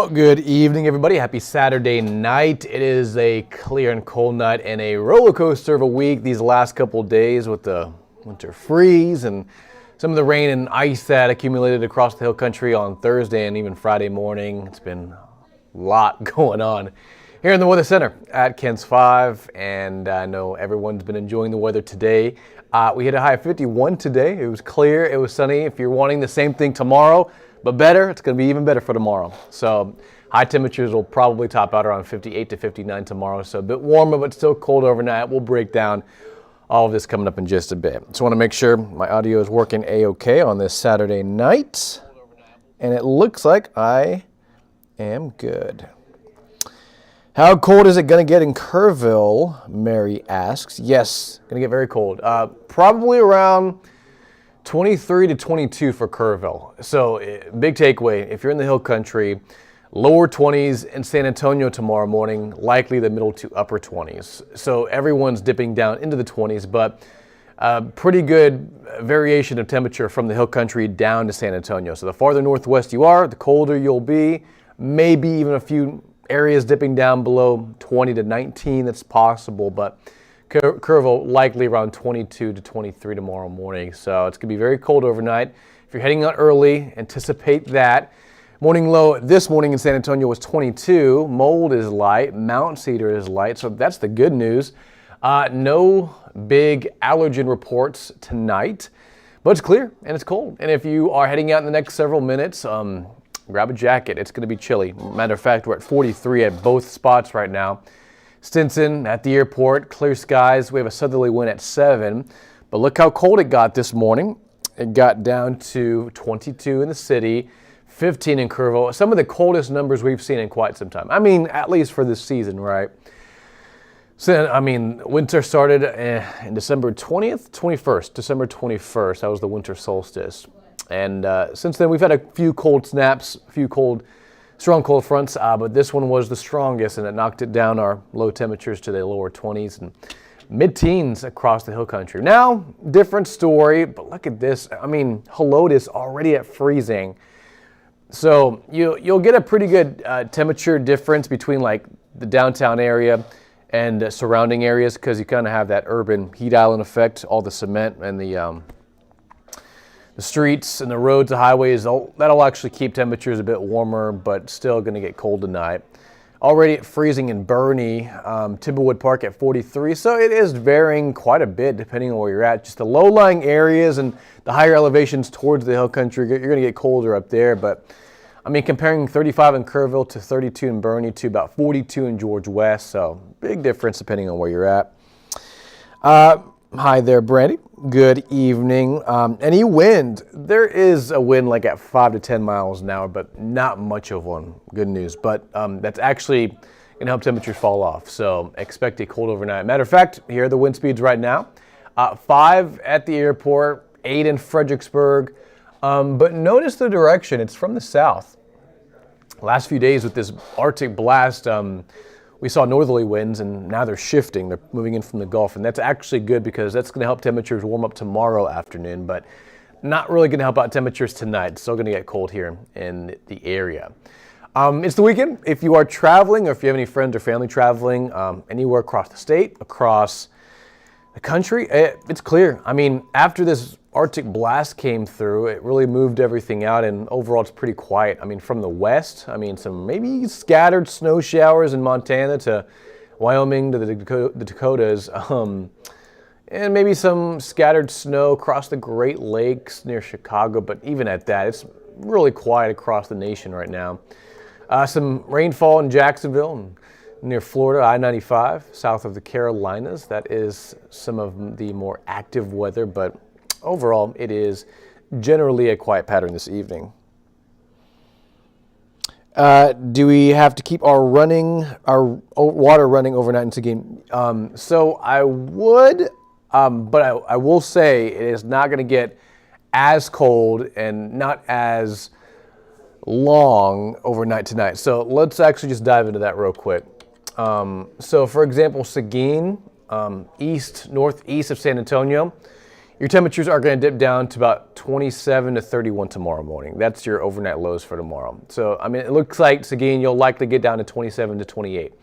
Well, good evening, everybody. Happy Saturday night. It is a clear and cold night and a roller coaster of a week these last couple of days with the winter freeze and some of the rain and ice that accumulated across the hill country on Thursday and even Friday morning. It's been a lot going on here in the Weather Center at Kent's 5, and I know everyone's been enjoying the weather today. We hit a high of 51 today. It was clear, it was sunny. If you're wanting the same thing tomorrow, but better, it's going to be even better for tomorrow. So high temperatures will probably top out around 58 to 59 tomorrow. So a bit warmer, but still cold overnight. We'll break down all of this coming up in just a bit. Just want to make sure my audio is working A-OK on this Saturday night. And it looks like I am good. How cold is it going to get in Kerrville? Mary asks. Yes, going to get very cold. Probably around 23 to 22 for Kerrville. So big takeaway, if you're in the hill country, lower 20s in San Antonio tomorrow morning, likely the middle to upper 20s. So everyone's dipping down into the 20s, but pretty good variation of temperature from the hill country down to San Antonio. So the farther northwest you are, the colder you'll be, maybe even a few areas dipping down below 20 to 19, that's possible, but Kerrville likely around 22 to 23 tomorrow morning. So it's going to be very cold overnight. If you're heading out early, anticipate that. Morning low this morning in San Antonio was 22. Mold is light. Mount Cedar is light. So that's the good news. No big allergen reports tonight, but it's clear and it's cold. And if you are heading out in the next several minutes, grab a jacket. It's going to be chilly. Matter of fact, we're at 43 at both spots right now. Stinson at the airport, clear skies. We have a southerly wind at 7, but look how cold it got this morning. It got down to 22 in the city, 15 in Kerrville. Some of the coldest numbers we've seen in quite some time. I mean, at least for this season, right? So, I mean, winter started in December 20th, 21st, December 21st. That was the winter solstice. And since then, we've had a few cold snaps, a few strong cold fronts, but this one was the strongest, and it knocked it down our low temperatures to the lower 20s and mid-teens across the hill country. Now, different story, but look at this. I mean, Helotes already at freezing. So you'll get a pretty good temperature difference between like the downtown area and surrounding areas, because you kind of have that urban heat island effect, all the cement and the streets and the roads, the highways, that'll actually keep temperatures a bit warmer, but still going to get cold tonight. Already freezing in Bernie, Timberwood Park at 43, so it is varying quite a bit depending on where you're at. Just the low-lying areas and the higher elevations towards the hill country, you're going to get colder up there, but I mean, comparing 35 in Kerrville to 32 in Bernie to about 42 in George West, so big difference depending on where you're at. Hi there, Brandy. Good evening. Any wind? There is a wind like at 5 to 10 miles an hour, but not much of one. Good news. But that's actually going to help temperatures fall off. So expect a cold overnight. Matter of fact, here are the wind speeds right now. 5 at the airport, 8 in Fredericksburg. But notice the direction. It's from the south. Last few days with this Arctic blast, we saw northerly winds, and now they're shifting. They're moving in from the Gulf, and that's actually good because that's going to help temperatures warm up tomorrow afternoon, but not really going to help out temperatures tonight. It's still going to get cold here in the area. It's the weekend. If you are traveling, or if you have any friends or family traveling anywhere across the state, across the country, it's clear. I mean, after this Arctic blast came through, it really moved everything out, and overall it's pretty quiet. I mean, from the west, I mean, some maybe scattered snow showers in Montana to Wyoming to the Dakotas, and maybe some scattered snow across the Great Lakes near Chicago, but even at that, it's really quiet across the nation right now. Some rainfall in Jacksonville and near Florida, I-95, south of the Carolinas. That is some of the more active weather, but overall, it is generally a quiet pattern this evening. Do we have to keep our water running overnight in Seguin? So I would, but I will say it is not going to get as cold and not as long overnight tonight. So let's actually just dive into that real quick. So for example, Seguin, northeast of San Antonio, Your temperatures are going to dip down to about 27 to 31 tomorrow morning. That's your overnight lows for tomorrow. So, I mean, it looks like, Seguin, you'll likely get down to 27 to 28.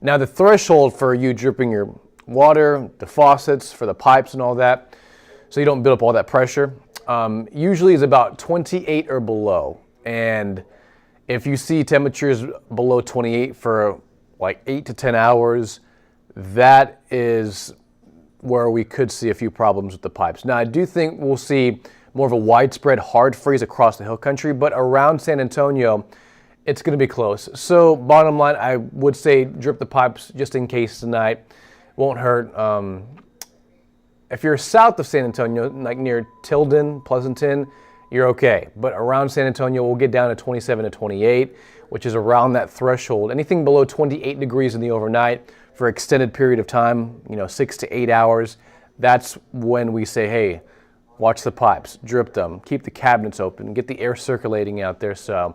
Now, the threshold for you dripping your water, the faucets, for the pipes and all that, so you don't build up all that pressure, usually is about 28 or below. And if you see temperatures below 28 for like 8 to 10 hours, that is where we could see a few problems with the pipes. Now, I do think we'll see more of a widespread hard freeze across the hill country, but around San Antonio, it's going to be close. So bottom line, I would say drip the pipes just in case tonight. Won't hurt. If you're south of San Antonio, like near Tilden, Pleasanton, you're okay. But around San Antonio, we'll get down to 27 to 28, which is around that threshold. Anything below 28 degrees in the overnight for extended period of time, 6 to 8 hours, that's when we say, hey, watch the pipes, drip them, keep the cabinets open, get the air circulating out there so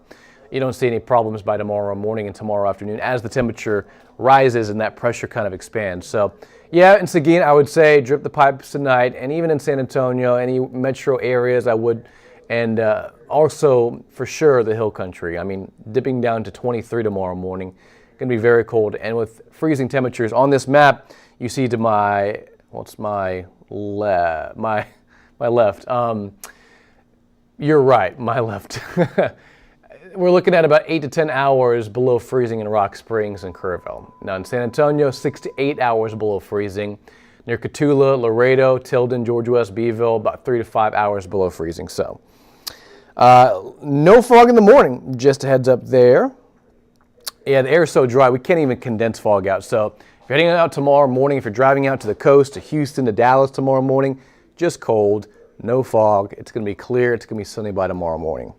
you don't see any problems by tomorrow morning and tomorrow afternoon as the temperature rises and that pressure kind of expands. So yeah, in Seguin, I would say drip the pipes tonight, and even in San Antonio, any metro areas I would, and also for sure the hill country. I mean, dipping down to 23 tomorrow morning. Going to be very cold, and with freezing temperatures on this map, you see to my left. You're right, my left. We're looking at about 8 to 10 hours below freezing in Rock Springs and Kerrville. Now in San Antonio, 6 to 8 hours below freezing. Near Cotulla, Laredo, Tilden, Georgia West, Beeville, about 3 to 5 hours below freezing. So no fog in the morning, just a heads up there. Yeah, the air is so dry, we can't even condense fog out. So if you're heading out tomorrow morning, if you're driving out to the coast, to Houston, to Dallas tomorrow morning, just cold, no fog. It's going to be clear. It's going to be sunny by tomorrow morning.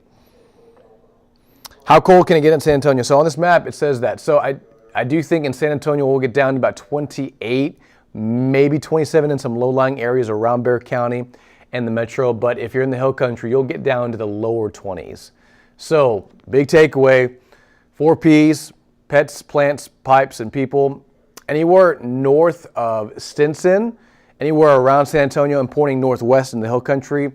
How cold can it get in San Antonio? So on this map, it says that. So I do think in San Antonio, we'll get down to about 28, maybe 27 in some low-lying areas around Bexar County and the metro. But if you're in the hill country, you'll get down to the lower 20s. So big takeaway. 4 Ps, pets, plants, pipes, and people. Anywhere north of Stinson, anywhere around San Antonio and pointing northwest in the hill country,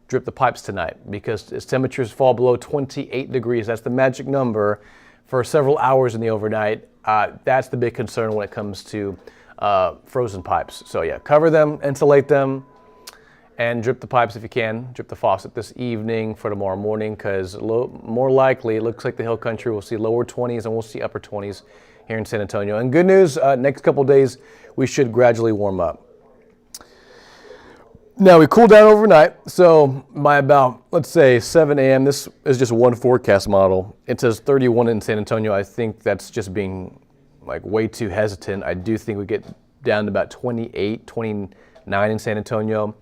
drip the pipes tonight because as temperatures fall below 28 degrees, that's the magic number for several hours in the overnight. That's the big concern when it comes to frozen pipes. So yeah, cover them, insulate them, and drip the pipes if you can. Drip the faucet this evening for tomorrow morning because more likely it looks like the hill country will see lower 20s and we'll see upper 20s here in San Antonio. And good news, next couple days we should gradually warm up. Now we cool down overnight, so by about, let's say 7 a.m., this is just one forecast model. It says 31 in San Antonio. I think that's just being like way too hesitant. I do think we get down to about 28, 29 in San Antonio.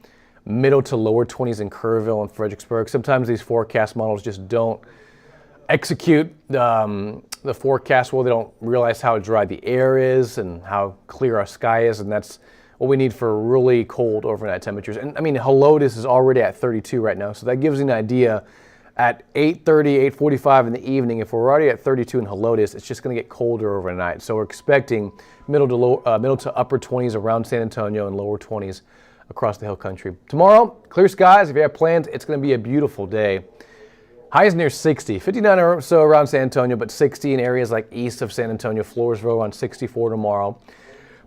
Middle to lower 20s in Kerrville and Fredericksburg. Sometimes these forecast models just don't execute the forecast well. They don't realize how dry the air is and how clear our sky is, and that's what we need for really cold overnight temperatures. And I mean, Helotes is already at 32 right now, so that gives you an idea. At 8:30, 8:45 in the evening, if we're already at 32 in Helotes, it's just going to get colder overnight. So we're expecting middle to upper 20s around San Antonio and lower 20s across the hill country. Tomorrow, clear skies. If you have plans, it's going to be a beautiful day. Highs near 60, 59 or so around San Antonio, but 60 in areas like east of San Antonio, Floresville on 64 tomorrow.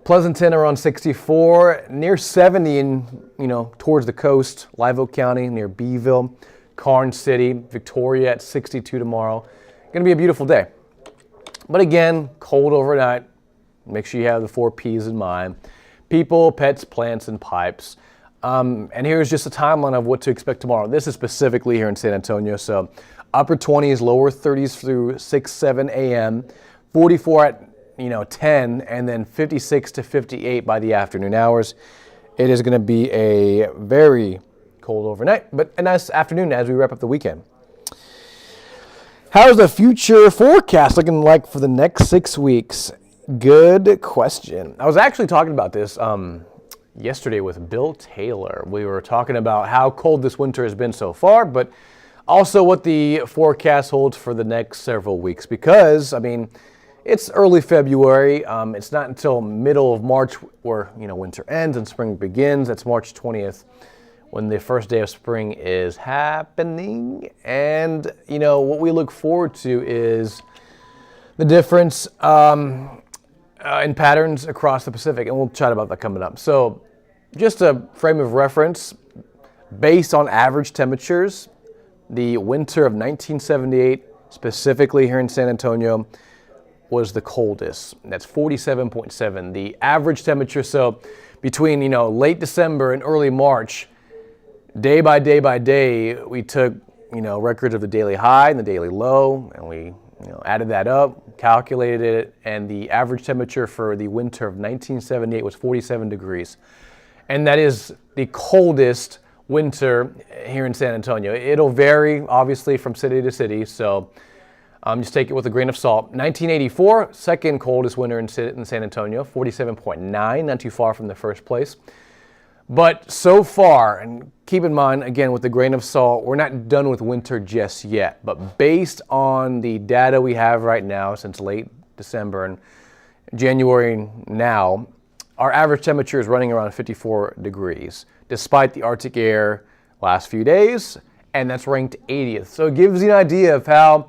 Pleasanton around 64, near 70 in, towards the coast, Live Oak County near Beeville, Karnes City, Victoria at 62 tomorrow. Going to be a beautiful day. But again, cold overnight. Make sure you have the 4 Ps in mind. People, pets, plants, and pipes. And here's just a timeline of what to expect tomorrow. This is specifically here in San Antonio. So upper 20s, lower 30s through 6, 7 a.m., 44 at 10, and then 56 to 58 by the afternoon hours. It is going to be a very cold overnight, but a nice afternoon as we wrap up the weekend. How's the future forecast looking like for the next 6 weeks? Good question. I was actually talking about this yesterday with Bill Taylor. We were talking about how cold this winter has been so far, but also what the forecast holds for the next several weeks because, it's early February. It's not until middle of March where, winter ends and spring begins. That's March 20th. when the first day of spring is happening. And, what we look forward to is the difference in patterns across the Pacific, and we'll chat about that coming up. So just a frame of reference, based on average temperatures, the winter of 1978, specifically here in San Antonio, was the coldest. That's 47.7. The average temperature, so between late December and early March, day by day, we took records of the daily high and the daily low, and we added that up, calculated it, and the average temperature for the winter of 1978 was 47 degrees. And that is the coldest winter here in San Antonio. It'll vary, obviously, from city to city, so just take it with a grain of salt. 1984, second coldest winter in San Antonio, 47.9, not too far from the first place. But so far, and keep in mind, again, with a grain of salt, we're not done with winter just yet. But based on the data we have right now, since late December and January now, our average temperature is running around 54 degrees, despite the Arctic air last few days, and that's ranked 80th. So it gives you an idea of how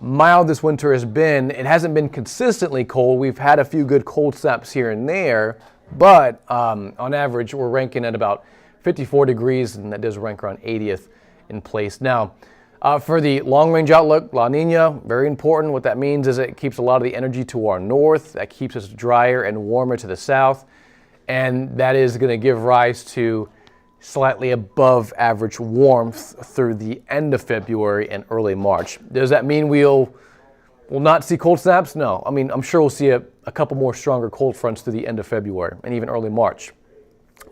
mild this winter has been. It hasn't been consistently cold. We've had a few good cold snaps here and there, but on average, we're ranking at about 54 degrees, and that does rank around 80th in place. Now, for the long-range outlook, La Nina, very important. What that means is it keeps a lot of the energy to our north. That keeps us drier and warmer to the south, and that is going to give rise to slightly above average warmth through the end of February and early March. Does that mean we'll not see cold snaps? No. I mean, I'm sure we'll see a couple more stronger cold fronts through the end of February and even early March.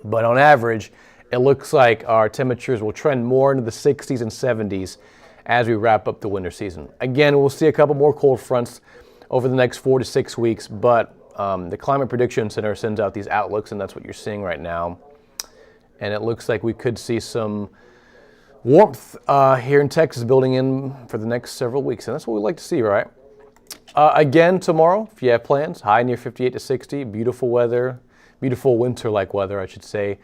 But on average, it looks like our temperatures will trend more into the 60s and 70s as we wrap up the winter season. Again, we'll see a couple more cold fronts over the next 4 to 6 weeks, but the Climate Prediction Center sends out these outlooks, and that's what you're seeing right now. And it looks like we could see some warmth here in Texas building in for the next several weeks, and that's what we like to see, right? Again, tomorrow, if you have plans, high near 58 to 60, beautiful weather, beautiful winter-like weather, I should say.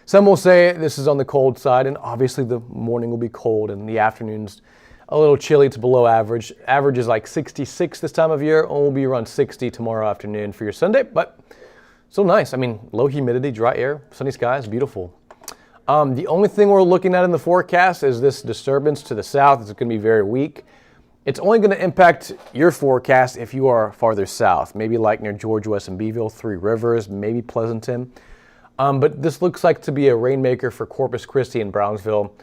Some will say this is on the cold side, and obviously the morning will be cold, and the afternoon's a little chilly to below average. Average is like 66 this time of year, and we'll be around 60 tomorrow afternoon for your Sunday, but still nice. I mean, low humidity, dry air, sunny skies, beautiful. The only thing we're looking at in the forecast is this disturbance to the south. It's going to be very weak. It's only going to impact your forecast if you are farther south, maybe like near George West and Beeville, Three Rivers, maybe Pleasanton. But this looks like to be a rainmaker for Corpus Christi and Brownsville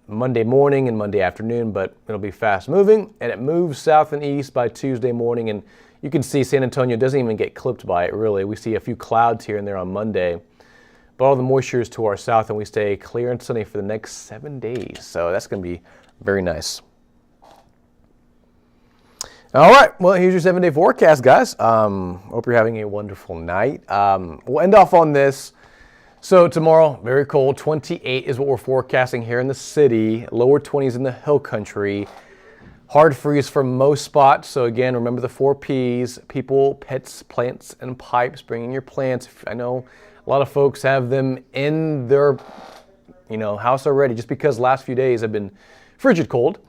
Monday morning and Monday afternoon, but it'll be fast moving, and it moves south and east by Tuesday morning, and you can see San Antonio doesn't even get clipped by it, really. We see a few clouds here and there on Monday, but all the moisture is to our south, and we stay clear and sunny for the next 7 days, so that's going to be very nice. All right, well, here's your 7-day forecast, guys. Hope you're having a wonderful night. We'll end off on this. So tomorrow, very cold, 28 is what we're forecasting here in the city, lower 20s in the hill country. Hard freeze for most spots. So again, remember the 4 Ps, people, pets, plants, and pipes. Bringing your plants. I know a lot of folks have them in their house already, just because last few days have been frigid cold.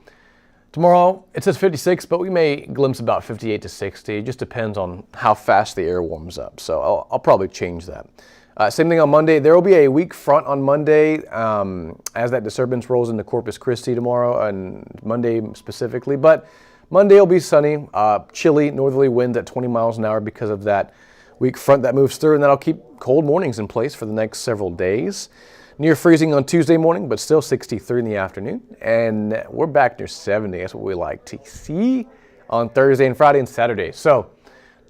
Tomorrow, it says 56, but we may glimpse about 58 to 60. It just depends on how fast the air warms up. So I'll probably change that. Same thing on Monday. There will be a weak front on Monday as that disturbance rolls into Corpus Christi tomorrow, and Monday specifically. But Monday will be sunny, chilly, northerly winds at 20 miles an hour because of that weak front that moves through, and that'll keep cold mornings in place for the next several days. Near freezing on Tuesday morning, but still 63 in the afternoon. And we're back near 70. That's what we like to see on Thursday and Friday and Saturday. So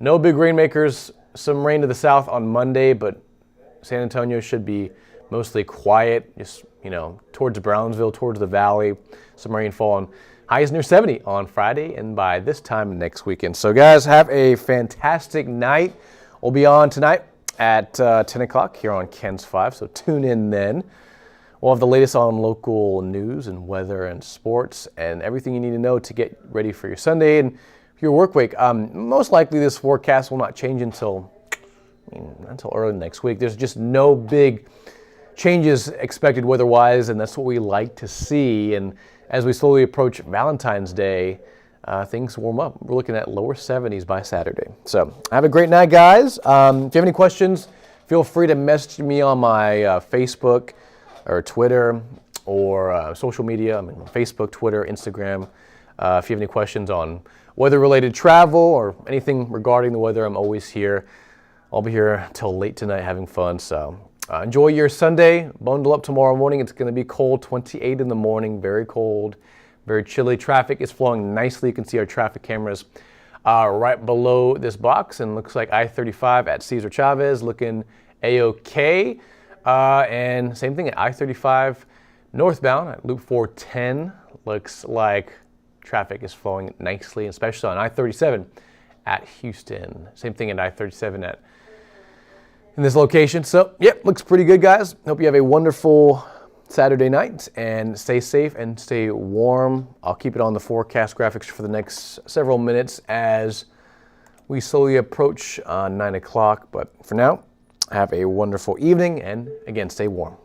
no big rainmakers. Some rain to the south on Monday, but San Antonio should be mostly quiet, just, towards Brownsville, towards the valley. Some rainfall, and highs near 70 on Friday and by this time next weekend. So guys, have a fantastic night. We'll be on tonight at 10 o'clock here on Ken's 5, so tune in then. We'll have the latest on local news and weather and sports and everything you need to know to get ready for your Sunday and your work week. Most likely this forecast will not change until early next week. There's just no big changes expected weather-wise, and that's what we like to see. And as we slowly approach Valentine's Day, things warm up. We're looking at lower 70s by Saturday. So have a great night, guys. If you have any questions, feel free to message me on my Facebook or Twitter or social media. I mean, Facebook, Twitter, Instagram. If you have any questions on weather-related travel or anything regarding the weather, I'm always here. I'll be here till late tonight having fun. So enjoy your Sunday. Bundle up tomorrow morning. It's going to be cold, 28 in the morning, very cold, very chilly. Traffic is flowing nicely. You can see our traffic cameras right below this box, and looks like I-35 at Cesar Chavez looking A-OK. And same thing at I-35 northbound at Loop 410. Looks like traffic is flowing nicely, especially on I-37 at Houston. Same thing at I-37 in this location. So, yep, looks pretty good, guys. Hope you have a wonderful Saturday night and stay safe and stay warm. I'll keep it on the forecast graphics for the next several minutes as we slowly approach 9 o'clock. But for now, have a wonderful evening and again, stay warm.